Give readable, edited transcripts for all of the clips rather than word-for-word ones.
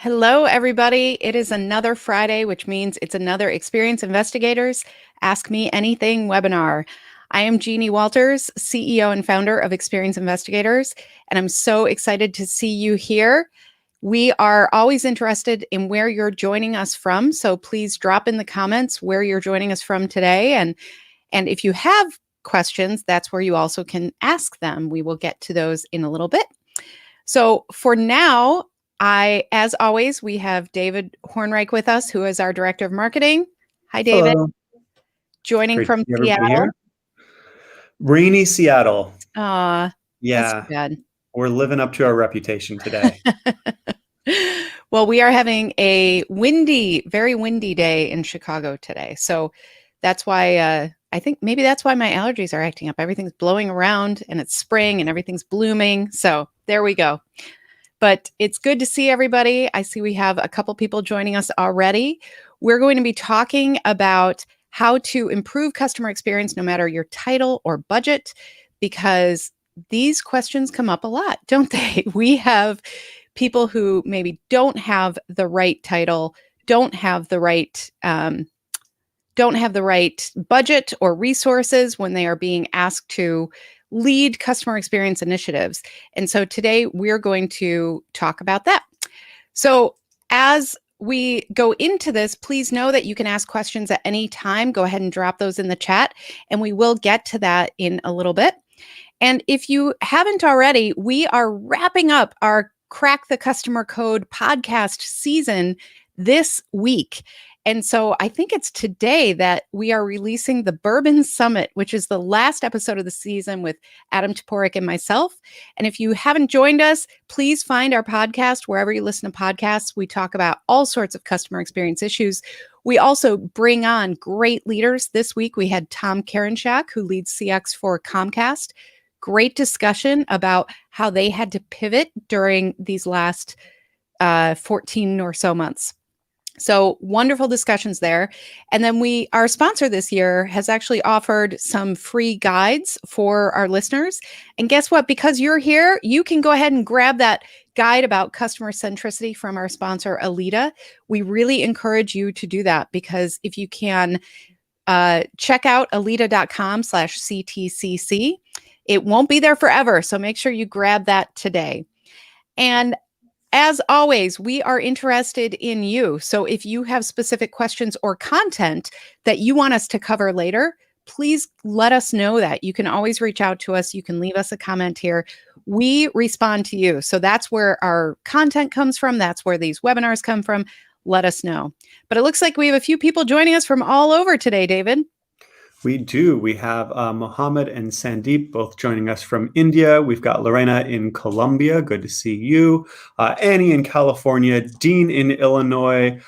Hello, everybody. It is another Friday, which means it's another Experience Investigators Ask Me Anything webinar. I am Jeannie Walters, CEO and founder of Experience Investigators, and I'm so excited to see you here. We are always interested in where you're joining us from, so please drop in the comments where you're joining us from today. And if you have questions, that's where you also can ask them. We will get to those in a little bit. So for now, as always, we have David Hornreich with us, who is our Director of Marketing. Hi, David. Hello. Joining Great from to see everybody Seattle. here. Rainy Seattle. That's Yeah, bad. we're living up to our reputation today. Well, we are having a very windy day in Chicago today. So that's why I think maybe that's why my allergies are acting up. Everything's blowing around and it's spring and everything's blooming. So there we go. But it's good to see everybody. I see we have a couple people joining us already. We're going to be talking about how to improve customer experience no matter your title or budget, because these questions come up a lot, don't they? We have people who maybe don't have the right title, don't have the right budget or resources when they are being asked to lead customer experience initiatives. And so today we're going to talk about that. So as we go into this, please know that you can ask questions at any time. Go ahead and drop those in the chat, and we will get to that in a little bit. And if you haven't already, we are wrapping up our Crack the Customer Code podcast season this week. And so I think it's today that we are releasing the Bourbon Summit, which is the last episode of the season with Adam Toporek and myself. And if you haven't joined us, please find our podcast wherever you listen to podcasts. We talk about all sorts of customer experience issues. We also bring on great leaders. This week, we had Tom Karenchak, who leads CX for Comcast. Great discussion about how they had to pivot during these last 14 or so months. So wonderful discussions there. And then our sponsor this year has actually offered some free guides for our listeners. And guess what? Because you're here, you can go ahead and grab that guide about customer centricity from our sponsor, Alita. We really encourage you to do that, because if you can check out alita.com/CTCC, it won't be there forever. So make sure you grab that today. And as always, we are interested in you. So if you have specific questions or content that you want us to cover later, please let us know that. You can always reach out to us. You can leave us a comment here. We respond to you. So that's where our content comes from. That's where these webinars come from. Let us know. But it looks like we have a few people joining us from all over today, David. We do. We have Mohammed and Sandeep both joining us from India. We've got Lorena in Colombia. Good to see you. Annie in California. Dean in Illinois.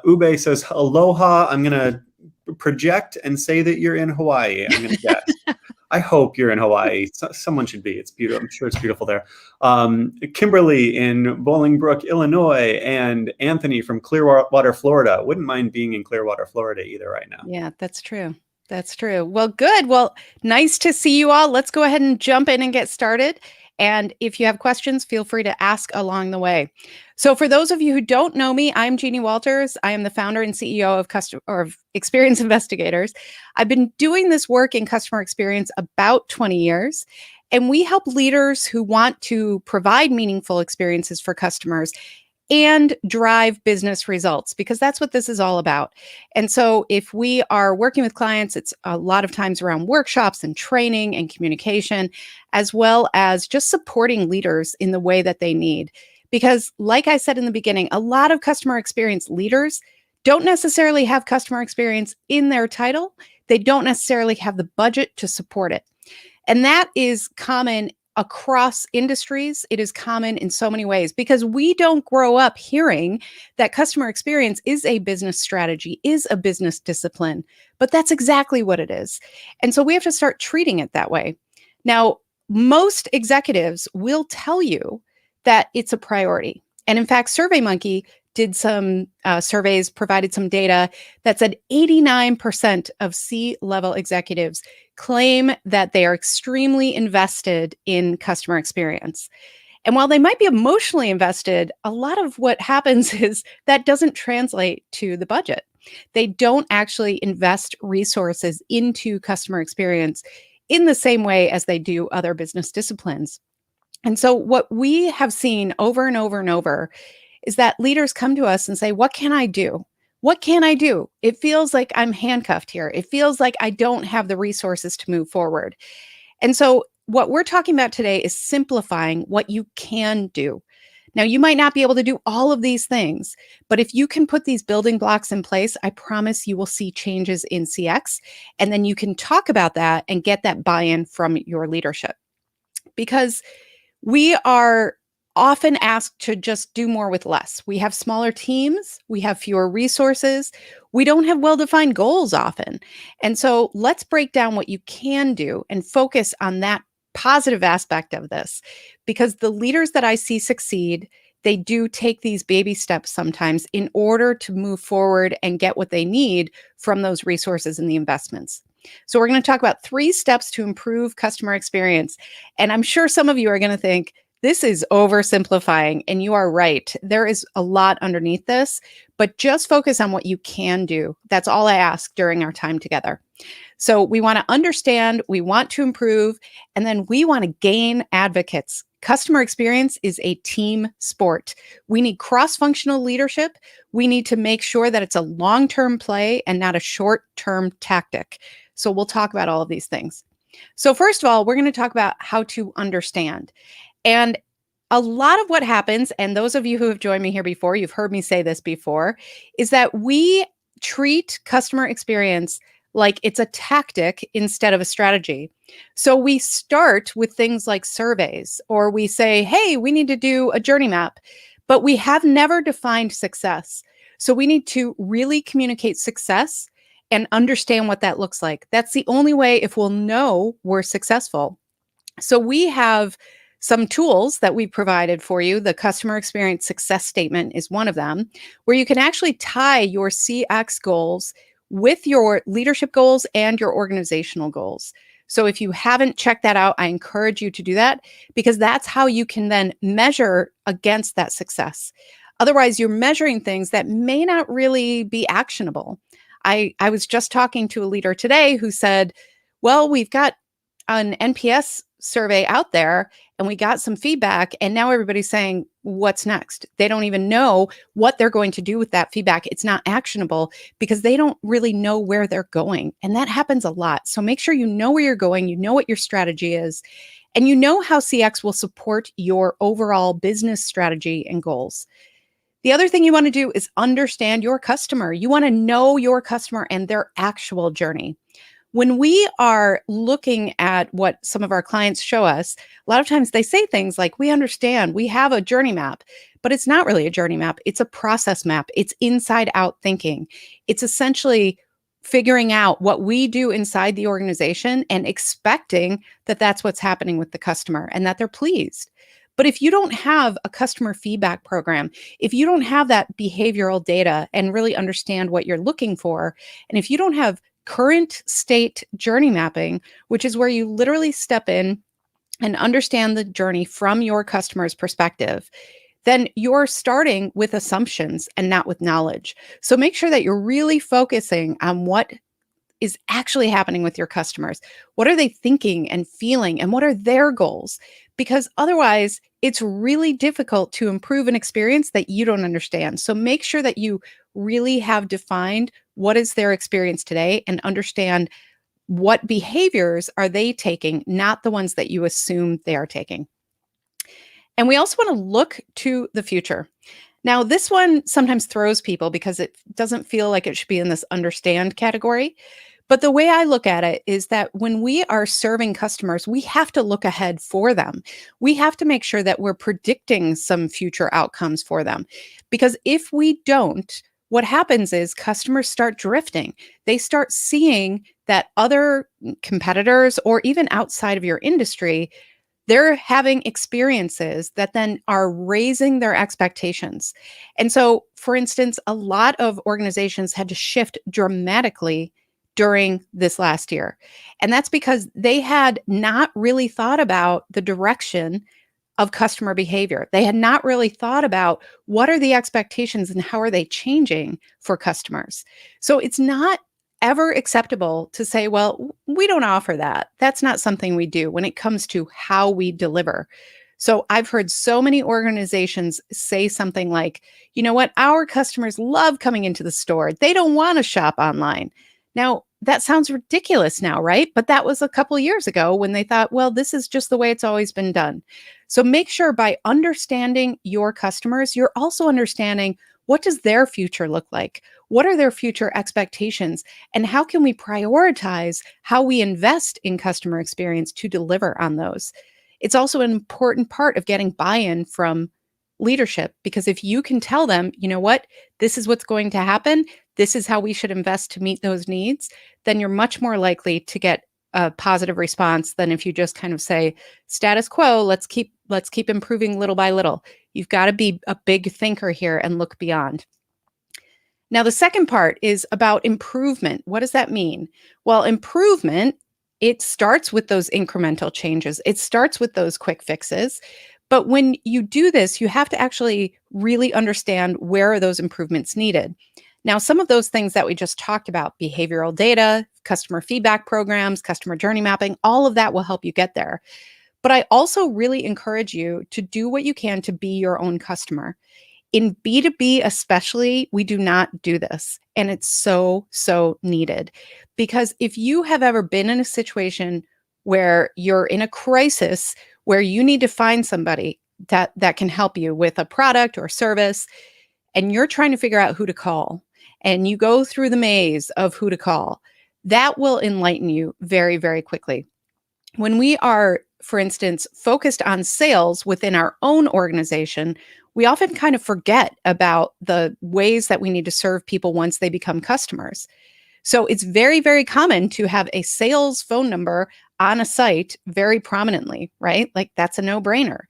Ube says, aloha. I'm going to project and say that you're in Hawaii. I'm going to guess. I hope you're in Hawaii. Someone should be. It's beautiful. I'm sure it's beautiful there. Kimberly in Bolingbrook, Illinois, and Anthony from Clearwater, Florida. Wouldn't mind being in Clearwater, Florida either right now. Yeah, that's true. That's true. Well, good. Well, nice to see you all. Let's go ahead and jump in and get started. And if you have questions, feel free to ask along the way. So for those of you who don't know me, I'm Jeannie Walters. I am the founder and CEO of Experience Investigators. I've been doing this work in customer experience about 20 years. And we help leaders who want to provide meaningful experiences for customers and drive business results, because that's what this is all about. And so if we are working with clients, it's a lot of times around workshops and training and communication, as well as just supporting leaders in the way that they need. Because like I said in the beginning, a lot of customer experience leaders don't necessarily have customer experience in their title. They don't necessarily have the budget to support it. And that is common across industries. It is common in so many ways, because we don't grow up hearing that customer experience is a business strategy, is a business discipline, but that's exactly what it is. And so we have to start treating it that way. Now, most executives will tell you that it's a priority. And in fact, SurveyMonkey did some surveys, provided some data that said 89% of C-level executives claim that they are extremely invested in customer experience. And while they might be emotionally invested, a lot of what happens is that doesn't translate to the budget. They don't actually invest resources into customer experience in the same way as they do other business disciplines. And so, what we have seen over and over and over is that leaders come to us and say, "What can I do? What can I do? It feels like I'm handcuffed here. It feels like I don't have the resources to move forward." And so, what we're talking about today is simplifying what you can do. Now, you might not be able to do all of these things, but if you can put these building blocks in place, I promise you will see changes in CX. And then you can talk about that and get that buy in from your leadership. Because we are often asked to just do more with less. We have smaller teams, we have fewer resources, we don't have well defined goals often. And so let's break down what you can do and focus on that positive aspect of this. Because the leaders that I see succeed, they do take these baby steps sometimes in order to move forward and get what they need from those resources and the investments. So, we're going to talk about 3 steps to improve customer experience. And I'm sure some of you are going to think, this is oversimplifying. And you are right. There is a lot underneath this, but just focus on what you can do. That's all I ask during our time together. So, we want to understand, we want to improve, and then we want to gain advocates. Customer experience is a team sport. We need cross functional leadership. We need to make sure that it's a long term play and not a short term tactic. So, we'll talk about all of these things. So, first of all, we're going to talk about how to understand. And a lot of what happens, and those of you who have joined me here before, you've heard me say this before, is that we treat customer experience like it's a tactic instead of a strategy. So we start with things like surveys, or we say, hey, we need to do a journey map, but we have never defined success. So we need to really communicate success and understand what that looks like. That's the only way if we'll know we're successful. So we have some tools that we provided for you. The customer experience success statement is one of them, where you can actually tie your CX goals with your leadership goals and your organizational goals. So if you haven't checked that out, I encourage you to do that, because that's how you can then measure against that success. Otherwise, you're measuring things that may not really be actionable. I was just talking to a leader today who said, well, we've got an NPS survey out there and we got some feedback, and now everybody's saying, what's next? They don't even know what they're going to do with that feedback. It's not actionable because they don't really know where they're going. And that happens a lot. So make sure you know where you're going, you know what your strategy is, and you know how CX will support your overall business strategy and goals. The other thing you want to do is understand your customer. You want to know your customer and their actual journey. When we are looking at what some of our clients show us, a lot of times they say things like, we understand, we have a journey map, but it's not really a journey map. It's a process map. It's inside out thinking. It's essentially figuring out what we do inside the organization and expecting that that's what's happening with the customer and that they're pleased. But if you don't have a customer feedback program, if you don't have that behavioral data and really understand what you're looking for, and if you don't have current state journey mapping, which is where you literally step in and understand the journey from your customer's perspective, then you're starting with assumptions and not with knowledge. So make sure that you're really focusing on what is actually happening with your customers. What are they thinking and feeling, and what are their goals? Because otherwise, it's really difficult to improve an experience that you don't understand. So make sure that you really have defined what is their experience today and understand what behaviors are they taking, not the ones that you assume they are taking. And we also want to look to the future. Now, this one sometimes throws people because it doesn't feel like it should be in this understand category. But the way I look at it is that when we are serving customers, we have to look ahead for them. We have to make sure that we're predicting some future outcomes for them. Because if we don't, what happens is customers start drifting. They start seeing that other competitors or even outside of your industry, they're having experiences that then are raising their expectations. And so, for instance, a lot of organizations had to shift dramatically during this last year. And that's because they had not really thought about the direction of customer behavior. They had not really thought about what are the expectations and how are they changing for customers. So it's not ever acceptable to say, well, we don't offer that. That's not something we do when it comes to how we deliver. So I've heard so many organizations say something like, you know what, our customers love coming into the store. They don't want to shop online. Now, that sounds ridiculous now, right? But that was a couple years ago when they thought, well, this is just the way it's always been done. So make sure by understanding your customers, you're also understanding what does their future look like? What are their future expectations? And how can we prioritize how we invest in customer experience to deliver on those? It's also an important part of getting buy-in from leadership, because if you can tell them, you know what, this is what's going to happen, this is how we should invest to meet those needs, then you're much more likely to get a positive response than if you just kind of say status quo, let's keep improving little by little. You've got to be a big thinker here and look beyond. Now, the second part is about improvement. What does that mean? Well, improvement, it starts with those incremental changes. It starts with those quick fixes. But when you do this, you have to actually really understand where are those improvements needed. Now, some of those things that we just talked about, behavioral data, customer feedback programs, customer journey mapping, all of that will help you get there. But I also really encourage you to do what you can to be your own customer. In B2B, especially, we do not do this. And it's so, so needed. Because if you have ever been in a situation where you're in a crisis, where you need to find somebody that can help you with a product or service, and you're trying to figure out who to call, and you go through the maze of who to call, that will enlighten you very, very quickly. When we are, for instance, focused on sales within our own organization, we often kind of forget about the ways that we need to serve people once they become customers. So it's very, very common to have a sales phone number on a site very prominently, right? Like that's a no-brainer.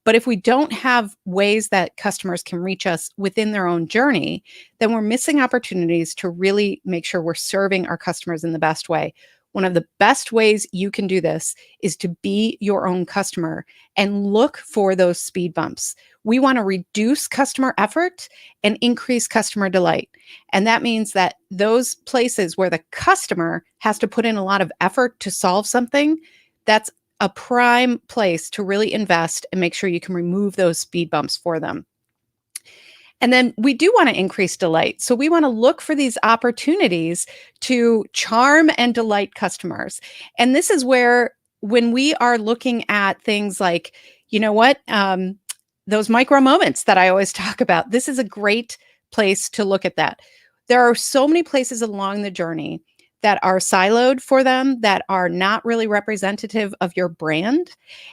But if we don't have ways that customers can reach us within their own journey, then we're missing opportunities to really make sure we're serving our customers in the best way. One of the best ways you can do this is to be your own customer and look for those speed bumps. We want to reduce customer effort and increase customer delight. And that means that those places where the customer has to put in a lot of effort to solve something, that's a prime place to really invest and make sure you can remove those speed bumps for them. And then we do want to increase delight. So we want to look for these opportunities to charm and delight customers. And this is where, when we are looking at things like, you know what, those micro moments that I always talk about, this is a great place to look at that. There are so many places along the journey that are siloed for them, that are not really representative of your brand.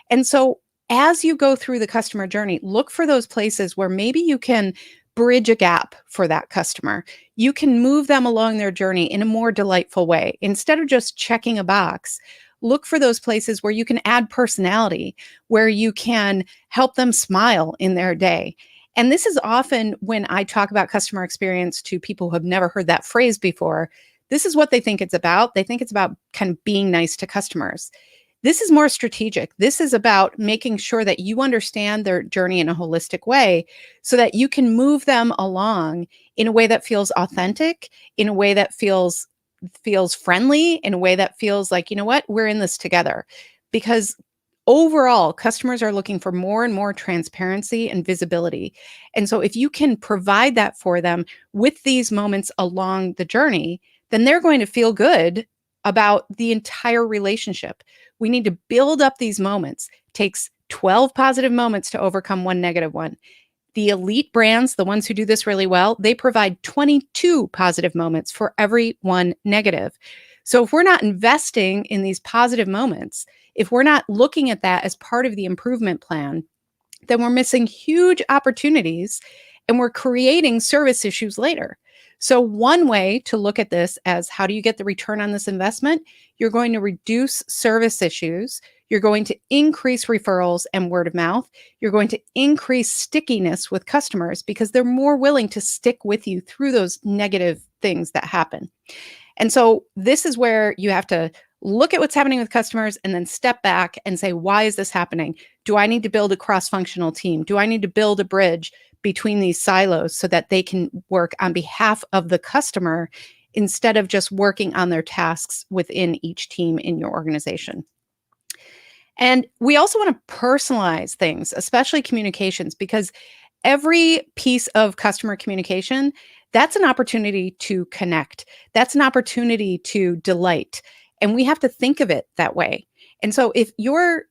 And so as you go through the customer journey, look for those places where maybe you can bridge a gap for that customer. You can move them along their journey in a more delightful way. Instead of just checking a box, look for those places where you can add personality, where you can help them smile in their day. And this is often when I talk about customer experience to people who have never heard that phrase before. This is what they think it's about. They think it's about kind of being nice to customers. This is more strategic. This is about making sure that you understand their journey in a holistic way so that you can move them along in a way that feels authentic, in a way that feels friendly, in a way that feels like, you know what, we're in this together. Because overall, customers are looking for more and more transparency and visibility. And so if you can provide that for them with these moments along the journey, then they're going to feel good about the entire relationship. We need to build up these moments. It takes 12 positive moments to overcome one negative one. The elite brands, the ones who do this really well, they provide 22 positive moments for every one negative. So if we're not investing in these positive moments, if we're not looking at that as part of the improvement plan, then we're missing huge opportunities and we're creating service issues later. So one way to look at this as how do you get the return on this investment? You're going to reduce service issues. You're going to increase referrals and word of mouth. You're going to increase stickiness with customers because they're more willing to stick with you through those negative things that happen. And so this is where you have to look at what's happening with customers and then step back and say, why is this happening? Do I need to build a cross-functional team? Do I need to build a bridge between these silos so that they can work on behalf of the customer instead of just working on their tasks within each team in your organization? And we also want to personalize things, especially communications, because every piece of customer communication, that's an opportunity to connect. That's an opportunity to delight. And we have to think of it that way. And so if your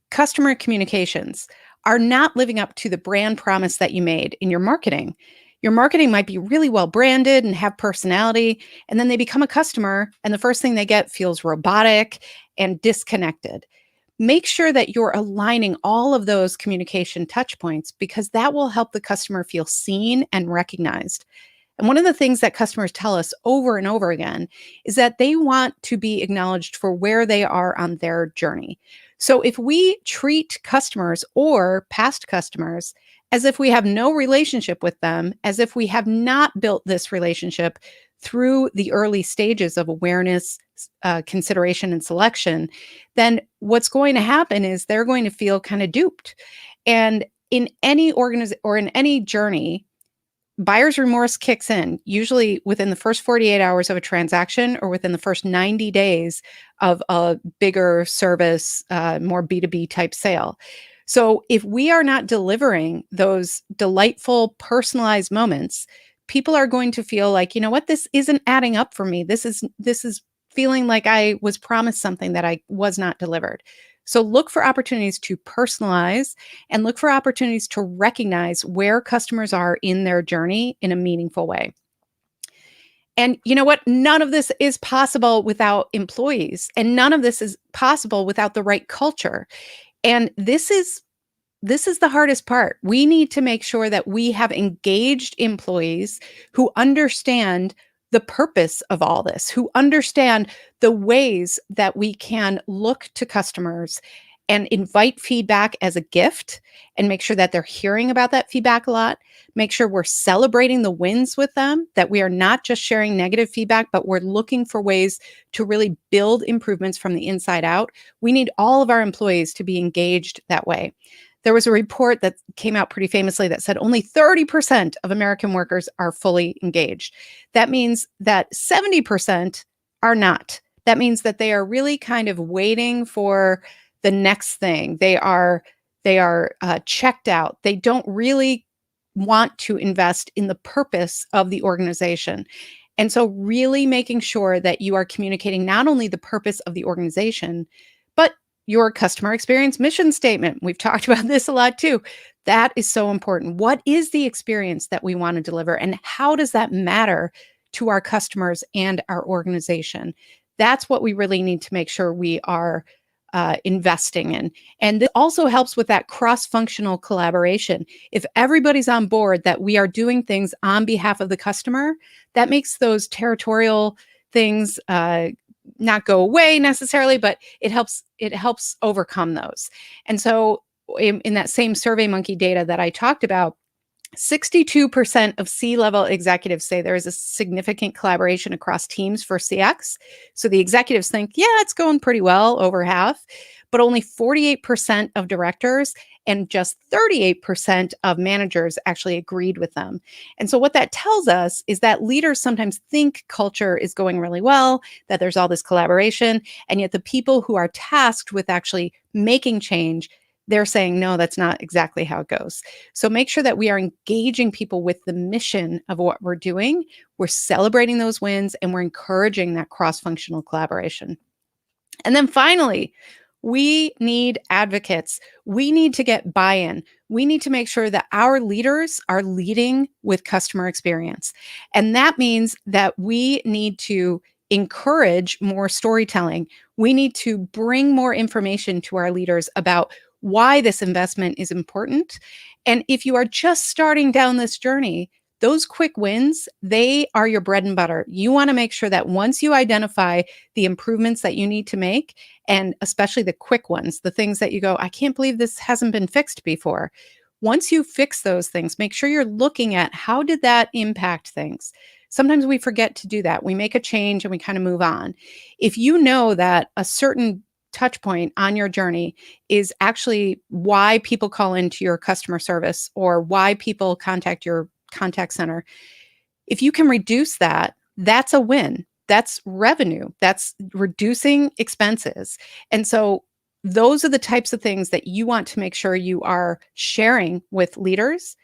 customer communications are not living up to the brand promise that you made in your marketing might be really well branded and have personality, and then they become a customer, and the first thing they get feels robotic and disconnected. Make sure that you're aligning all of those communication touch points because that will help the customer feel seen and recognized. And one of the things that customers tell us over and over again is that they want to be acknowledged for where they are on their journey. So if we treat customers or past customers as if we have no relationship with them, as if we have not built this relationship through the early stages of awareness, consideration, and selection, then what's going to happen is they're going to feel kind of duped. And in any organization or in any journey, buyer's remorse kicks in usually within the first 48 hours of a transaction or within the first 90 days of a bigger service, more B2B type sale. So if we are not delivering those delightful, personalized moments, people are going to feel like, you know what, this isn't adding up for me. This is feeling like I was promised something that I was not delivered. So look for opportunities to personalize and look for opportunities to recognize where customers are in their journey in a meaningful way. And you know what? None of this is possible without employees, and none of this is possible without the right culture. And this is the hardest part. We need to make sure that we have engaged employees who understand the purpose of all this, who understand the ways that we can look to customers and invite feedback as a gift and make sure that they're hearing about that feedback a lot. Make sure we're celebrating the wins with them, that we are not just sharing negative feedback, but we're looking for ways to really build improvements from the inside out. We need all of our employees to be engaged that way. There was a report that came out pretty famously that said only 30% of American workers are fully engaged. That means that 70% are not. That means that they are really kind of waiting for the next thing. They are checked out. They don't really want to invest in the purpose of the organization. And so really making sure that you are communicating not only the purpose of the organization, but your customer experience mission statement. We've talked about this a lot too. That is so important. What is the experience that we want to deliver, and how does that matter to our customers and our organization? That's what we really need to make sure we are investing in. And this also helps with that cross-functional collaboration. If everybody's on board that we are doing things on behalf of the customer, that makes those territorial things not go away necessarily, but it helps overcome those. And so in that same Survey Monkey data that I talked about, 62% of C-level executives say there is a significant collaboration across teams for CX. So the executives think, yeah, it's going pretty well, over half, but only 48% of directors and just 38% of managers actually agreed with them. And so what that tells us is that leaders sometimes think culture is going really well, that there's all this collaboration, and yet the people who are tasked with actually making change, they're saying, no, that's not exactly how it goes. So make sure that we are engaging people with the mission of what we're doing. We're celebrating those wins, and we're encouraging that cross-functional collaboration. And then finally, we need advocates. We need to get buy-in. We need to make sure that our leaders are leading with customer experience. And that means that we need to encourage more storytelling. We need to bring more information to our leaders about why this investment is important. And if you are just starting down this journey, those quick wins, they are your bread and butter. You want to make sure that once you identify the improvements that you need to make, and especially the quick ones, the things that you go, I can't believe this hasn't been fixed before. Once you fix those things, make sure you're looking at how did that impact things. Sometimes we forget to do that. We make a change and we kind of move on. If you know that a certain touch point on your journey is actually why people call into your customer service or why people contact your contact center, if you can reduce that, that's a win. That's revenue. That's reducing expenses. And so those are the types of things that you want to make sure you are sharing with leaders.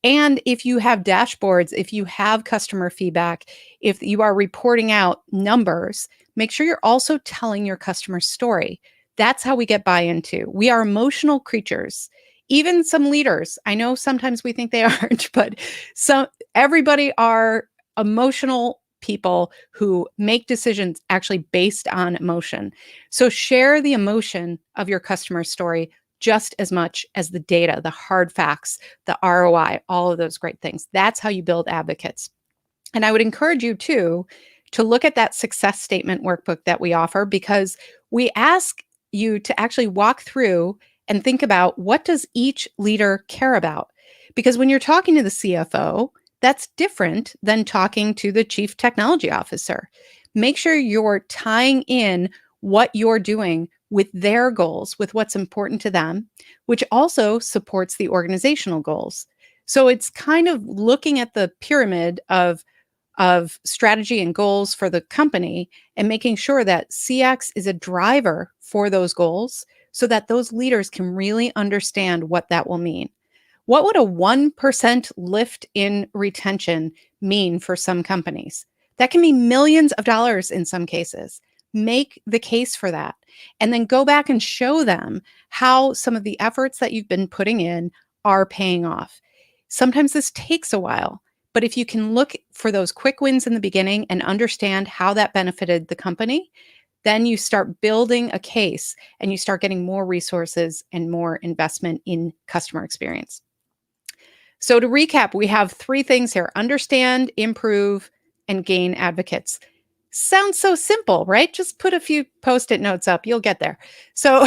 And if you have dashboards, if you have customer feedback, if you are reporting out numbers, make sure you're also telling your customer story. That's how we get buy-in too. We are emotional creatures. Even some leaders, I know sometimes we think they aren't, but some everybody are emotional people who make decisions actually based on emotion. So share the emotion of your customer story just as much as the data, the hard facts, the ROI, all of those great things. That's how you build advocates. And I would encourage you too to look at that success statement workbook that we offer, because we ask you to actually walk through and think about, what does each leader care about? Because when you're talking to the CFO, that's different than talking to the chief technology officer. Make sure you're tying in what you're doing with their goals, with what's important to them, which also supports the organizational goals. So it's kind of looking at the pyramid of strategy and goals for the company and making sure that CX is a driver for those goals so that those leaders can really understand what that will mean. What would a 1% lift in retention mean for some companies? That can be millions of dollars in some cases. Make the case for that. And then go back and show them how some of the efforts that you've been putting in are paying off. Sometimes this takes a while, but if you can look for those quick wins in the beginning and understand how that benefited the company, then you start building a case and you start getting more resources and more investment in customer experience. So to recap, we have 3 things here: understand, improve, and gain advocates. Sounds so simple, right? Just put a few Post-it notes up, you'll get there. So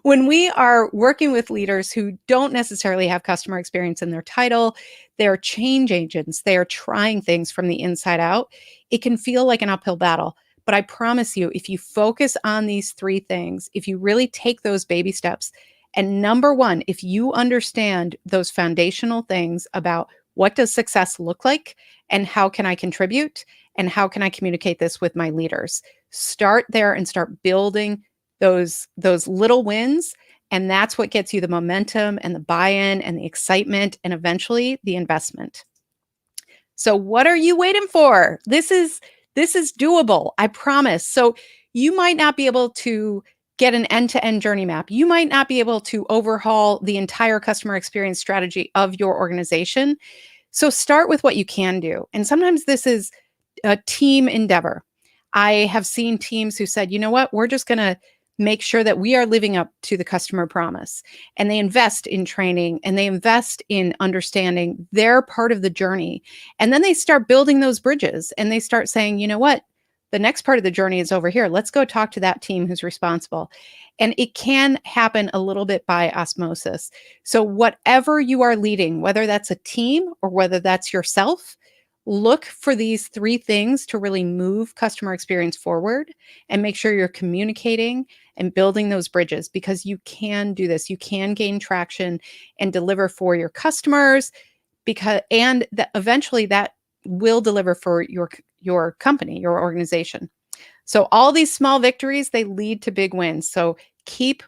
when we are working with leaders who don't necessarily have customer experience in their title, they're change agents, they are trying things from the inside out, it can feel like an uphill battle. But I promise you, if you focus on these 3 things, if you really take those baby steps, and number 1, if you understand those foundational things about what does success look like and how can I contribute and how can I communicate this with my leaders, start there and start building those little wins. And that's what gets you the momentum and the buy-in and the excitement and eventually the investment. So what are you waiting for? This is doable, I promise. So you might not be able to get an end-to-end journey map. You might not be able to overhaul the entire customer experience strategy of your organization. So start with what you can do. And sometimes this is a team endeavor. I have seen teams who said, you know what, we're just going to make sure that we are living up to the customer promise. And they invest in training and they invest in understanding their part of the journey. And then they start building those bridges and they start saying, you know what, the next part of the journey is over here. Let's go talk to that team who's responsible. And it can happen a little bit by osmosis. So whatever you are leading, whether that's a team or whether that's yourself, look for these 3 things to really move customer experience forward and make sure you're communicating and building those bridges, because you can do this. You can gain traction and deliver for your customers, and that eventually that will deliver for your company, your organization. So all these small victories, they lead to big wins. So keep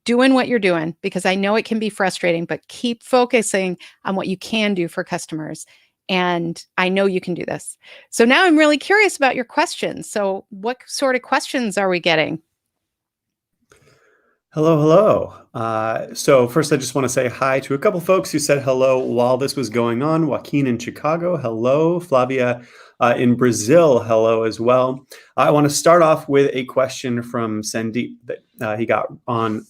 doing what you're doing, because I know it can be frustrating, but keep focusing on what you can do for customers. And I know you can do this. So now I'm really curious about your questions. So what sort of questions are we getting? Hello, hello. So first, I just want to say hi to a couple folks who said hello while this was going on. Joaquin in Chicago, hello. Flavia in Brazil, hello as well. I want to start off with a question from Sandeep that he got on.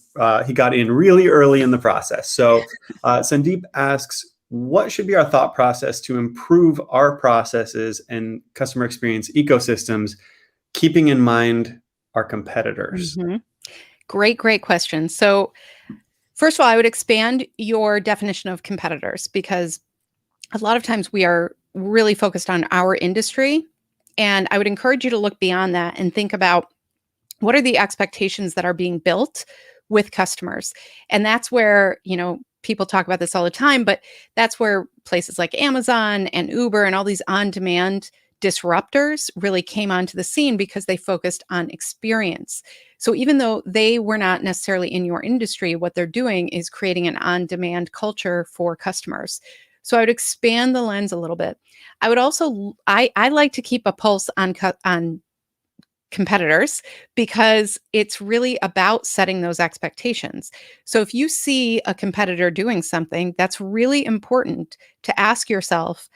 He got in really early in the process. So Sandeep asks, what should be our thought process to improve our processes and customer experience ecosystems, keeping in mind our competitors? Mhm. Great question. So first of all, I would expand your definition of competitors, because a lot of times we are really focused on our industry. And I would encourage you to look beyond that and think about what are the expectations that are being built with customers. And that's where, people talk about this all the time, but that's where places like Amazon and Uber and all these on-demand disruptors really came onto the scene because they focused on experience. So even though they were not necessarily in your industry, what they're doing is creating an on-demand culture for customers. So I would expand the lens a little bit. I would also I like to keep a pulse on competitors because it's really about setting those expectations. So if you see a competitor doing something, that's really important to ask yourself,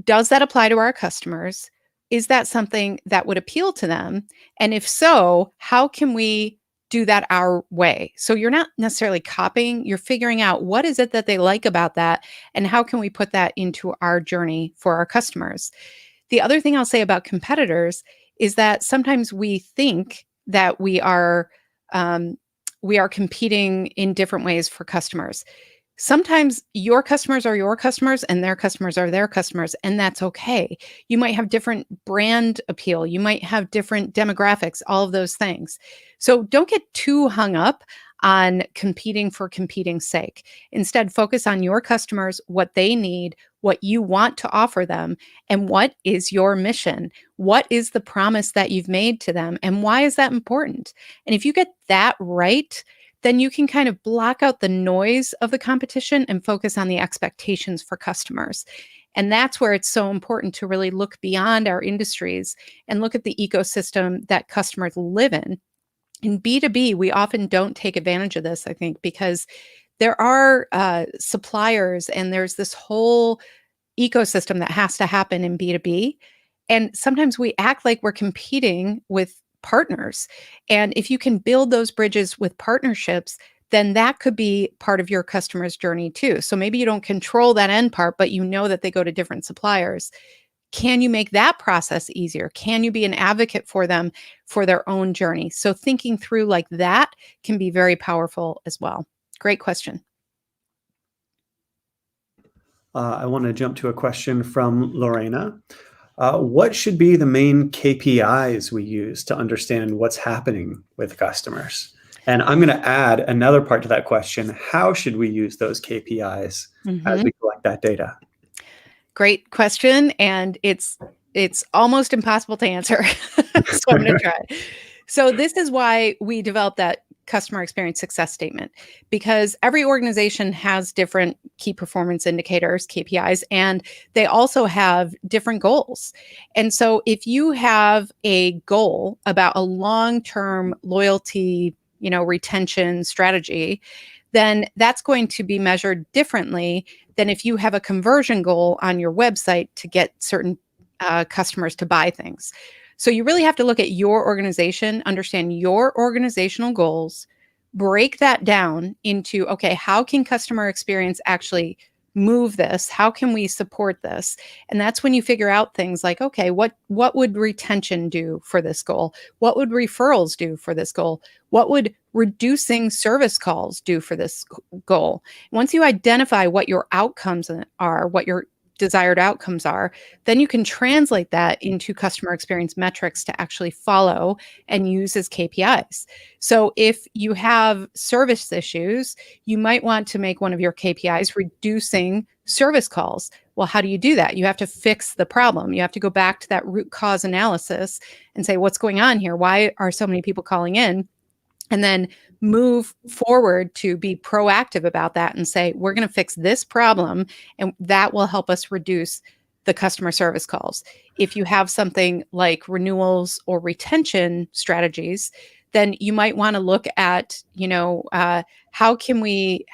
does that apply to our customers? Is that something that would appeal to them? And if so, how can we do that our way? So you're not necessarily copying, you're figuring out what is it that they like about that and how can we put that into our journey for our customers. The other thing I'll say about competitors is that sometimes we think that we are competing in different ways for customers. Sometimes your customers are your customers and their customers are their customers, and that's okay. You might have different brand appeal, you might have different demographics, all of those things. So don't get too hung up on competing for competing's sake. Instead, focus on your customers, what they need, what you want to offer them, and what is your mission? What is the promise that you've made to them, and why is that important? And if you get that right, then you can kind of block out the noise of the competition and focus on the expectations for customers. And that's where it's so important to really look beyond our industries and look at the ecosystem that customers live in. In B2B, we often don't take advantage of this, I think, because there are suppliers and there's this whole ecosystem that has to happen in B2B. And sometimes we act like we're competing with partners. And if you can build those bridges with partnerships, then that could be part of your customer's journey too. So maybe you don't control that end part, but you know that they go to different suppliers. Can you make that process easier? Can you be an advocate for them for their own journey? So thinking through like that can be very powerful as well. Great question. I want to jump to a question from Lorena. What should be the main KPIs we use to understand what's happening with customers? And I'm going to add another part to that question. How should we use those KPIs as we collect that data? Great question. And it's almost impossible to answer. So I'm going to try. So this is why we developed that customer experience success statement, because every organization has different key performance indicators, KPIs, and they also have different goals. And so if you have a goal about a long-term loyalty, retention strategy, then that's going to be measured differently than if you have a conversion goal on your website to get certain customers to buy things. So you really have to look at your organization, understand your organizational goals, break that down into, okay, how can customer experience actually move this? How can we support this? And that's when you figure out things like, okay, what would retention do for this goal? What would referrals do for this goal? What would reducing service calls do for this goal? Once you identify what your outcomes are, what your desired outcomes are, then you can translate that into customer experience metrics to actually follow and use as KPIs. So if you have service issues, you might want to make one of your KPIs reducing service calls. Well, how do you do that? You have to fix the problem. You have to go back to that root cause analysis and say, what's going on here? Why are so many people calling in? And then move forward to be proactive about that and say, we're going to fix this problem, and that will help us reduce the customer service calls. If you have something like renewals or retention strategies, then you might want to look at, how can we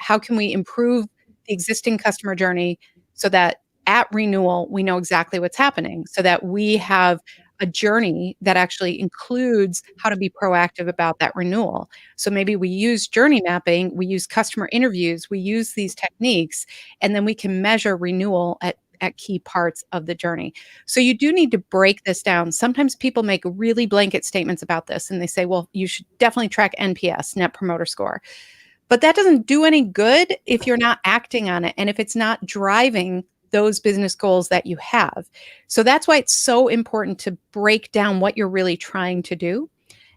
improve the existing customer journey so that at renewal, we know exactly what's happening, so that we have a journey that actually includes how to be proactive about that renewal. So maybe we use journey mapping, we use customer interviews, we use these techniques, and then we can measure renewal at key parts of the journey. So you do need to break this down. Sometimes people make really blanket statements about this and they say, well, you should definitely track NPS, Net Promoter Score. But that doesn't do any good if you're not acting on it and if it's not driving those business goals that you have. So that's why it's so important to break down what you're really trying to do.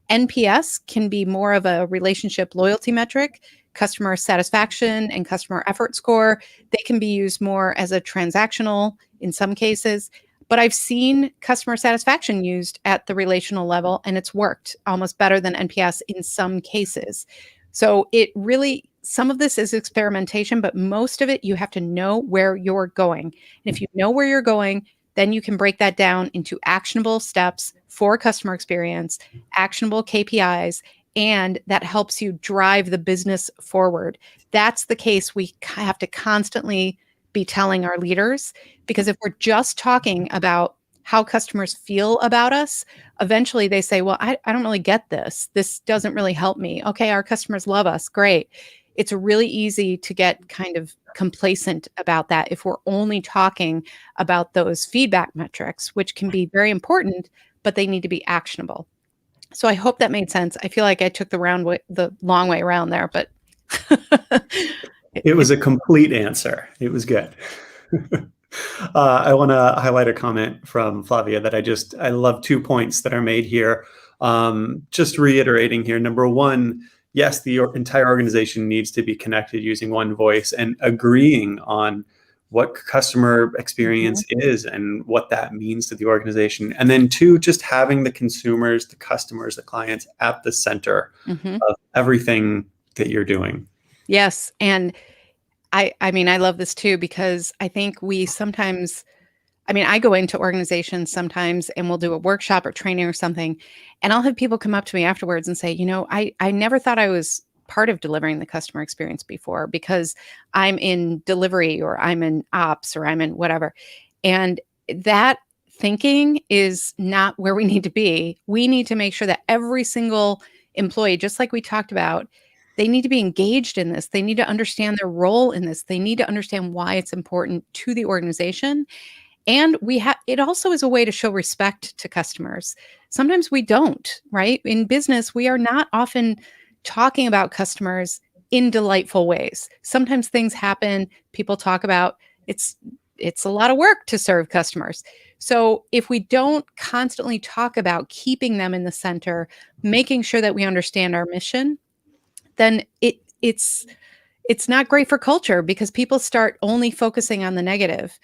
NPS can be more of a relationship loyalty metric. Customer satisfaction and customer effort score, they can be used more as a transactional in some cases. But I've seen customer satisfaction used at the relational level, and it's worked almost better than NPS in some cases. So it really, some of this is experimentation, but most of it, you have to know where you're going. And if you know where you're going, then you can break that down into actionable steps for customer experience, actionable KPIs, and that helps you drive the business forward. That's the case we have to constantly be telling our leaders, because if we're just talking about how customers feel about us, eventually they say, well, I don't really get this. This doesn't really help me. Okay, our customers love us. Great. It's really easy to get kind of complacent about that if we're only talking about those feedback metrics, which can be very important, but they need to be actionable. So I hope that made sense. I feel like I took the long way around there, but It was a complete answer. It was good. I want to highlight a comment from Flavia that I love 2 points that are made here. Just reiterating here. Number one, yes, the entire organization needs to be connected using one voice and agreeing on what customer experience is and what that means to the organization. And then two, just having the consumers, the customers, the clients at the center of everything that you're doing. Yes. And I mean, I love this too, because I think we sometimes, I mean, I go into organizations sometimes and we'll do a workshop or training or something, and I'll have people come up to me afterwards and say, I never thought I was part of delivering the customer experience before because I'm in delivery or I'm in ops or I'm in whatever. And that thinking is not where we need to be. We need to make sure that every single employee, just like we talked about, they need to be engaged in this. They need to understand their role in this. They need to understand why it's important to the organization. And it also is a way to show respect to customers. Sometimes we don't, right? In business, we are not often talking about customers in delightful ways. Sometimes things happen, people talk about it's a lot of work to serve customers. So if we don't constantly talk about keeping them in the center, making sure that we understand our mission, then it's not great for culture because people start only focusing on the negative.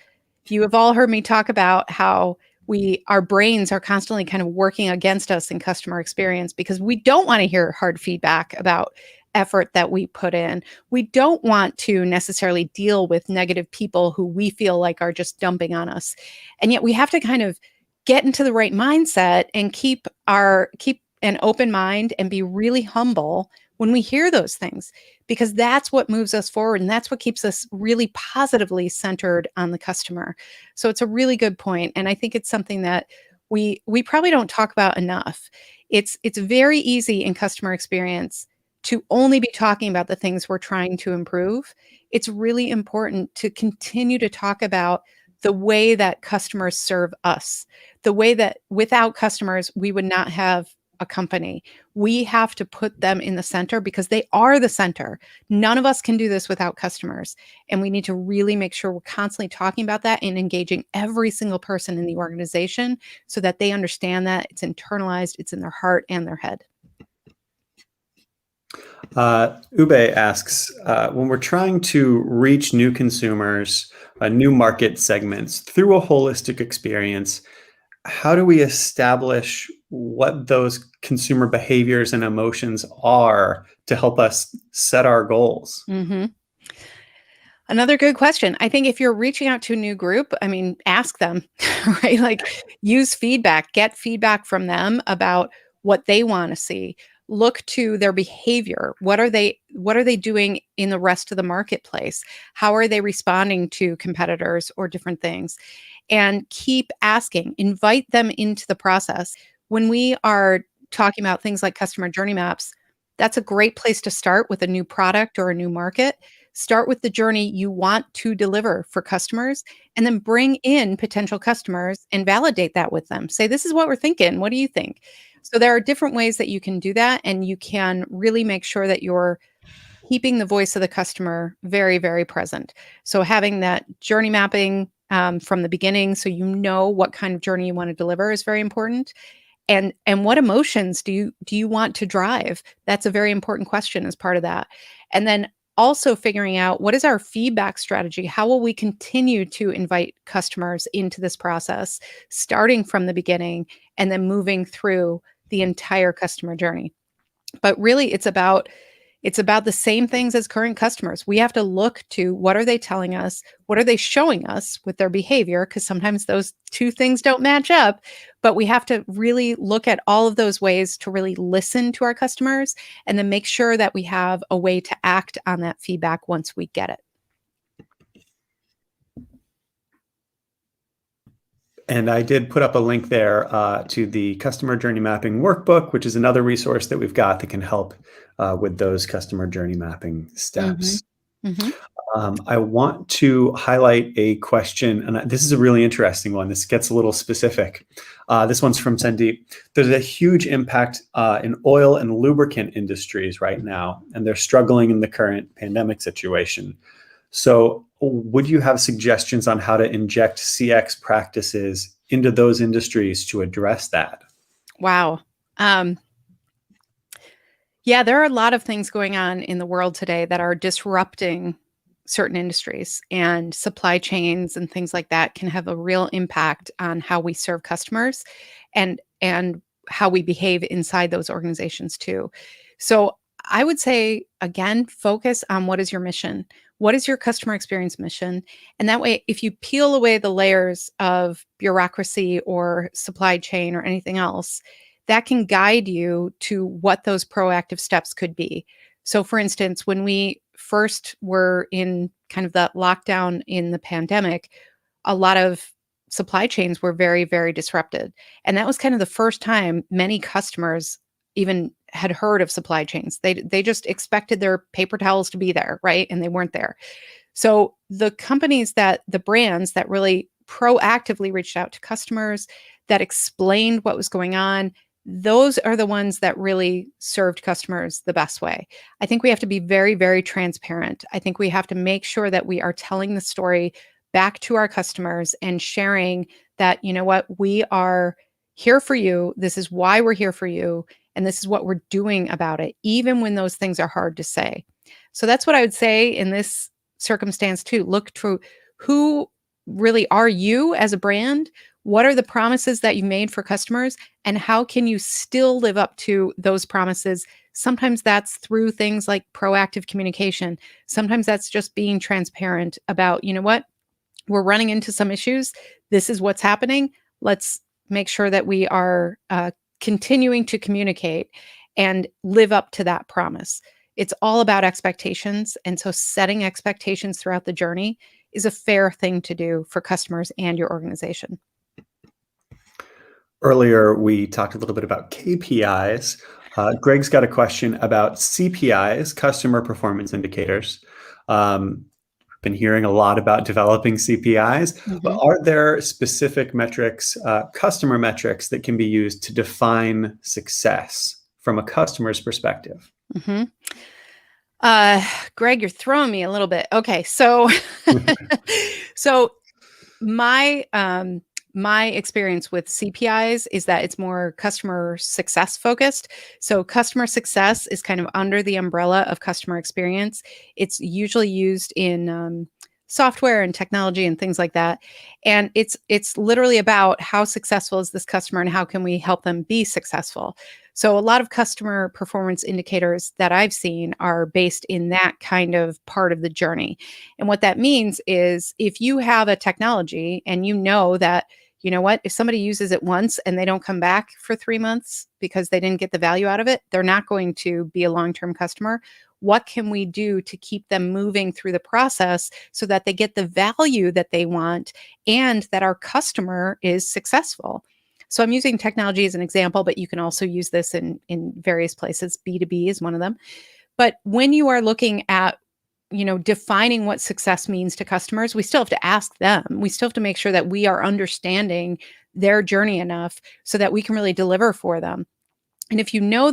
You have all heard me talk about how our brains are constantly kind of working against us in customer experience because we don't want to hear hard feedback about effort that we put in. We don't want to necessarily deal with negative people who we feel like are just dumping on us. And yet we have to kind of get into the right mindset and keep an open mind and be really humble when we hear those things, because that's what moves us forward and that's what keeps us really positively centered on the customer. So it's a really good point, and I think it's something that we probably don't talk about enough. It's very easy in customer experience to only be talking about the things we're trying to improve. It's really important to continue to talk about the way that customers serve us, the way that without customers we would not have a company. We have to put them in the center because they are the center. None of us can do this without customers. And we need to really make sure we're constantly talking about that and engaging every single person in the organization so that they understand that it's internalized, it's in their heart and their head. Ube asks, when we're trying to reach new consumers, new market segments through a holistic experience, how do we establish what those consumer behaviors and emotions are to help us set our goals? Another good question. I think if you're reaching out to a new group, I mean, ask them, right? Like use feedback, get feedback from them about what they want to see. Look to their behavior. What are they doing in the rest of the marketplace? How are they responding to competitors or different things? And keep asking, invite them into the process. When we are talking about things like customer journey maps, that's a great place to start with a new product or a new market. Start with the journey you want to deliver for customers and then bring in potential customers and validate that with them. Say, this is what we're thinking. What do you think? So there are different ways that you can do that, and you can really make sure that you're keeping the voice of the customer very, very present. So having that journey mapping from the beginning, so you know what kind of journey you want to deliver is very important. And what emotions do you want to drive? That's a very important question as part of that. And then also figuring out what is our feedback strategy? How will we continue to invite customers into this process, starting from the beginning and then moving through the entire customer journey? But really it's about the same things as current customers. We have to look to what are they telling us? What are they showing us with their behavior? Because sometimes those two things don't match up. But we have to really look at all of those ways to really listen to our customers and then make sure that we have a way to act on that feedback once we get it. And I did put up a link there to the customer journey mapping workbook, which is another resource that we've got that can help with those customer journey mapping Mhm. steps. Mhm. I want to highlight a question, and this is a really interesting one. This gets a little specific. This one's from Sandeep. There's a huge impact in oil and lubricant industries right now, and they're struggling in the current pandemic situation. So, would you have suggestions on how to inject CX practices into those industries to address that? Wow. Um, yeah, there are a lot of things going on in the world today that are disrupting certain industries, and supply chains and things like that can have a real impact on how we serve customers and how we behave inside those organizations too. So I would say again, focus on what is your mission? What is your customer experience mission? And that way, if you peel away the layers of bureaucracy or supply chain or anything else, that can guide you to what those proactive steps could be. So, for instance, when we first were in kind of that lockdown in the pandemic, a lot of supply chains were very, very disrupted. And that was kind of the first time many customers even had heard of supply chains. They just expected their paper towels to be there, right? And they weren't there. So the brands that really proactively reached out to customers, that explained what was going on, those are the ones that really served customers the best way. I think we have to be very, very transparent. I think we have to make sure that we are telling the story back to our customers and sharing that, you know what, we are here for you. This is why we're here for you. And this is what we're doing about it, even when those things are hard to say. So that's what I would say in this circumstance too. Look to who really are you as a brand? What are the promises that you made for customers? And how can you still live up to those promises? Sometimes that's through things like proactive communication. Sometimes that's just being transparent about, you know what, we're running into some issues. This is what's happening. Let's make sure that we are continuing to communicate and live up to that promise. It's all about expectations. And so setting expectations throughout the journey is a fair thing to do for customers and your organization. Earlier, we talked a little bit about KPIs. Greg's got a question about CPIs, customer performance indicators. Been hearing a lot about developing CPIs, but Mhm. are there specific metrics, customer metrics that can be used to define success from a customer's perspective? Mhm. Uh, Greg, you're throwing me a little bit. Okay, so so my experience with CPIs is that it's more customer success focused. So customer success is kind of under the umbrella of customer experience. It's usually used in software and technology and things like that. And it's literally about how successful is this customer and how can we help them be successful. So a lot of customer performance indicators that I've seen are based in that kind of part of the journey. And what that means is if you have a technology and you know that, you know what, if somebody uses it once and they don't come back for 3 months because they didn't get the value out of it, they're not going to be a long term customer. What can we do to keep them moving through the process so that they get the value that they want and that our customer is successful? So I'm using technology as an example, but you can also use this in various places. B2B is one of them. But when you are looking at, defining what success means to customers, we still have to ask them. We still have to make sure that we are understanding their journey enough so that we can really deliver for them. And if you know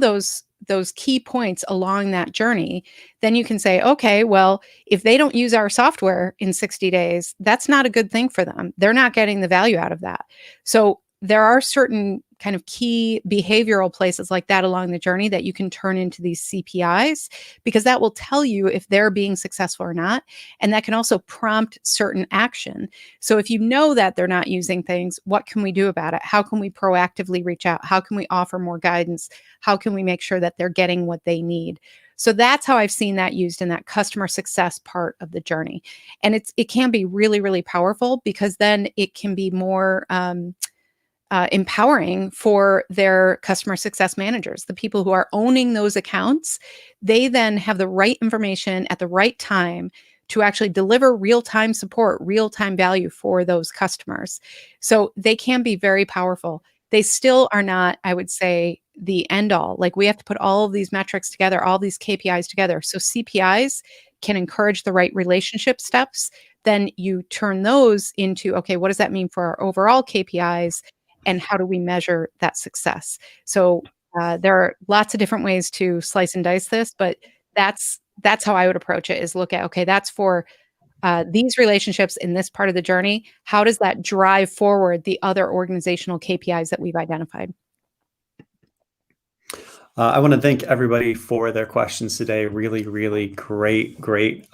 those key points along that journey, then you can say, okay, well, if they don't use our software in 60 days, that's not a good thing for them. They're not getting the value out of that. So there are certain kind of key behavioral places like that along the journey that you can turn into these CPIs, because that will tell you if they're being successful or not. And that can also prompt certain action. So if you know that they're not using things, what can we do about it? How can we proactively reach out? How can we offer more guidance? How can we make sure that they're getting what they need? So that's how I've seen that used in that customer success part of the journey. And it can be really, really powerful, because then it can be more empowering for their customer success managers, the people who are owning those accounts. They then have the right information at the right time to actually deliver real-time support, real-time value for those customers. So they can be very powerful. They still are not, I would say, the end all. Like, we have to put all of these metrics together, all these KPIs together. So CPIs can encourage the right relationship steps. Then you turn those into, okay, what does that mean for our overall KPIs? And how do we measure that success? So there are lots of different ways to slice and dice this, but that's how I would approach it, is look at, okay, that's for these relationships in this part of the journey. How does that drive forward the other organizational KPIs that we've identified? I want to thank everybody for their questions today. Really, really great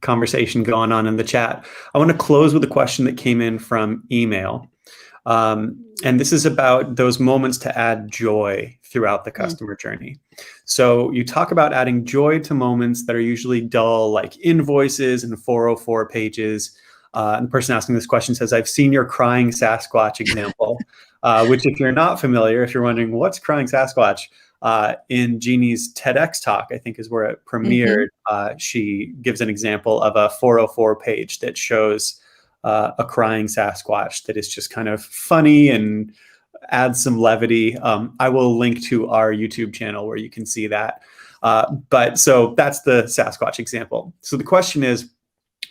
conversation going on in the chat. I want to close with a question that came in from email. And this is about those moments to add joy throughout the customer journey. So you talk about adding joy to moments that are usually dull, like invoices and 404 pages. And the person asking this question says, I've seen your crying Sasquatch example, which, if you're not familiar, if you're wondering what's crying Sasquatch, in Jeannie's TEDx talk, I think is where it premiered, she gives an example of a 404 page that shows a crying Sasquatch that is just kind of funny and adds some levity. I will link to our YouTube channel where you can see that. But so that's the Sasquatch example. So the question is,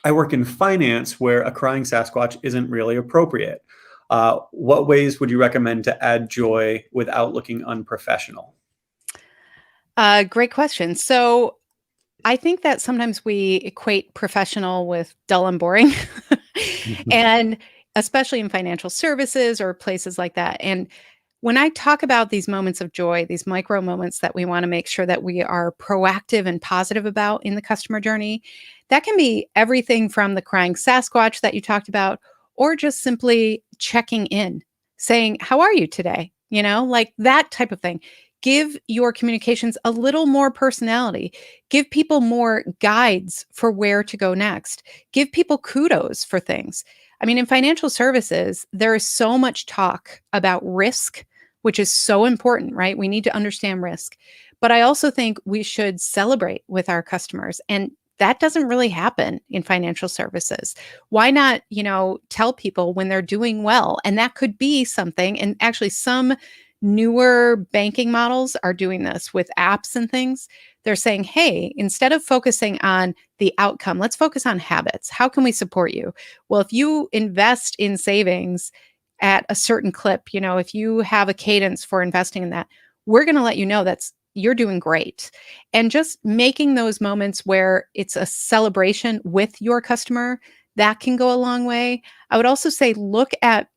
I work in finance where a crying Sasquatch isn't really appropriate. What ways would you recommend to add joy without looking unprofessional? Great question. So I think that sometimes we equate professional with dull and boring, and especially in financial services or places like that. And when I talk about these moments of joy, these micro moments that we want to make sure that we are proactive and positive about in the customer journey, that can be everything from the crying Sasquatch that you talked about, or just simply checking in, saying, how are you today? You know, like that type of thing. Give your communications a little more personality. Give people more guides for where to go next. Give people kudos for things. I mean, in financial services, there is so much talk about risk, which is so important, right? We need to understand risk. But I also think we should celebrate with our customers. And that doesn't really happen in financial services. Why not, tell people when they're doing well? And that could be something. And actually, some newer banking models are doing this with apps and things. They're saying, hey, instead of focusing on the outcome, let's focus on habits. How can we support you? Well, if you invest in savings at a certain clip, if you have a cadence for investing in that, we're going to let you know you're doing great. And just making those moments where it's a celebration with your customer, that can go a long way. I would also say, look at,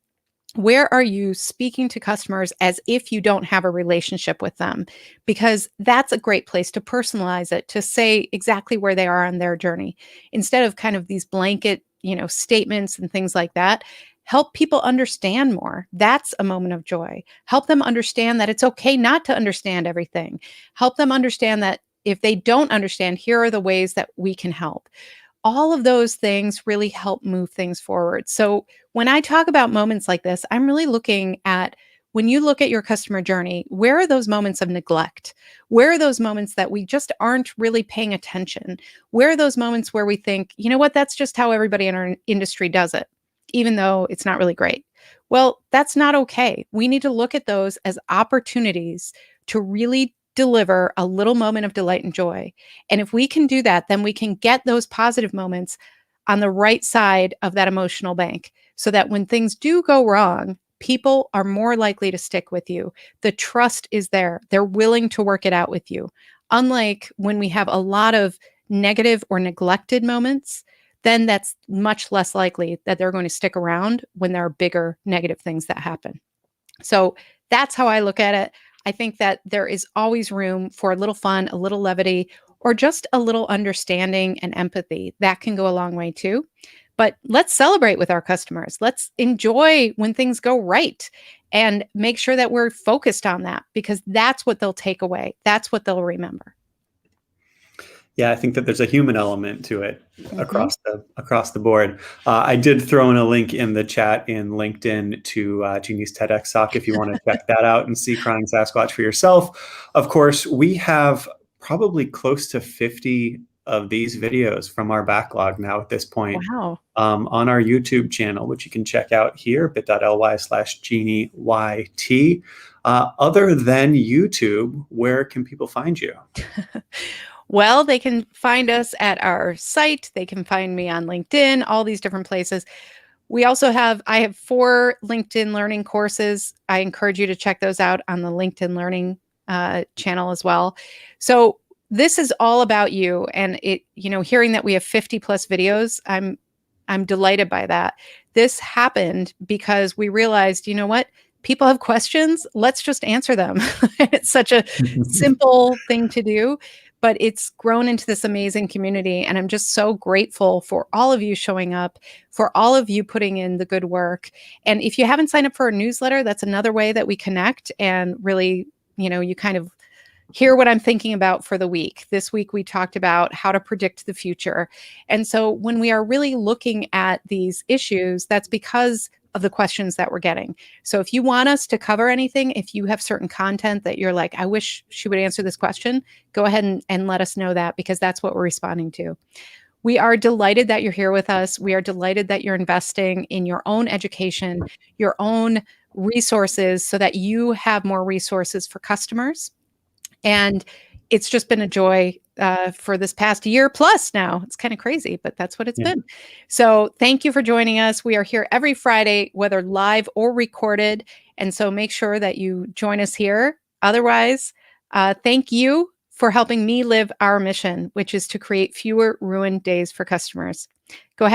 where are you speaking to customers as if you don't have a relationship with them? Because that's a great place to personalize it, to say exactly where they are on their journey. Instead of kind of these blanket, statements and things like that, help people understand more. That's a moment of joy. Help them understand that it's okay not to understand everything. Help them understand that if they don't understand, here are the ways that we can help. All of those things really help move things forward. So when I talk about moments like this, I'm really looking at, when you look at your customer journey, where are those moments of neglect? Where are those moments that we just aren't really paying attention? Where are those moments where we think, you know what, that's just how everybody in our industry does it, even though it's not really great? Well, that's not okay. We need to look at those as opportunities to really deliver a little moment of delight and joy. And if we can do that, then we can get those positive moments on the right side of that emotional bank, so that when things do go wrong, people are more likely to stick with you. The trust is there. They're willing to work it out with you. Unlike when we have a lot of negative or neglected moments, then that's much less likely that they're going to stick around when there are bigger negative things that happen. So that's how I look at it. I think that there is always room for a little fun, a little levity, or just a little understanding and empathy. That can go a long way too. But let's celebrate with our customers. Let's enjoy when things go right and make sure that we're focused on that, because that's what they'll take away. That's what they'll remember. Yeah, I think that there's a human element to it Mhm. across the board. I did throw in a link in the chat in LinkedIn to Jeannie's TEDx talk if you want to check that out and see Crying Sasquatch for yourself. Of course, we have probably close to 50 of these videos from our backlog now at this point Wow. on our YouTube channel, which you can check out here, bit.ly/JeannieYT. Other than YouTube, where can people find you? Well, they can find us at our site. They can find me on LinkedIn, all these different places. I have 4 LinkedIn learning courses. I encourage you to check those out on the LinkedIn learning channel as well. So this is all about you. And hearing that we have 50 plus videos, I'm delighted by that. This happened because we realized, you know what? People have questions. Let's just answer them. It's such a simple thing to do, but it's grown into this amazing community. And I'm just so grateful for all of you showing up, for all of you putting in the good work. And if you haven't signed up for a newsletter, that's another way that we connect and really, you kind of hear what I'm thinking about for the week. This week, we talked about how to predict the future. And so when we are really looking at these issues, that's because of the questions that we're getting. So if you want us to cover anything, if you have certain content that you're like, I wish she would answer this question, go ahead and let us know that, because that's what we're responding to. We are delighted that you're here with us. We are delighted that you're investing in your own education, your own resources, so that you have more resources for customers. And it's just been a joy for this past year plus now. It's kind of crazy, but that's what it's Yeah. been. So thank you for joining us. We are here every Friday, whether live or recorded. And so make sure that you join us here. Otherwise, thank you for helping me live our mission, which is to create fewer ruined days for customers. Go have a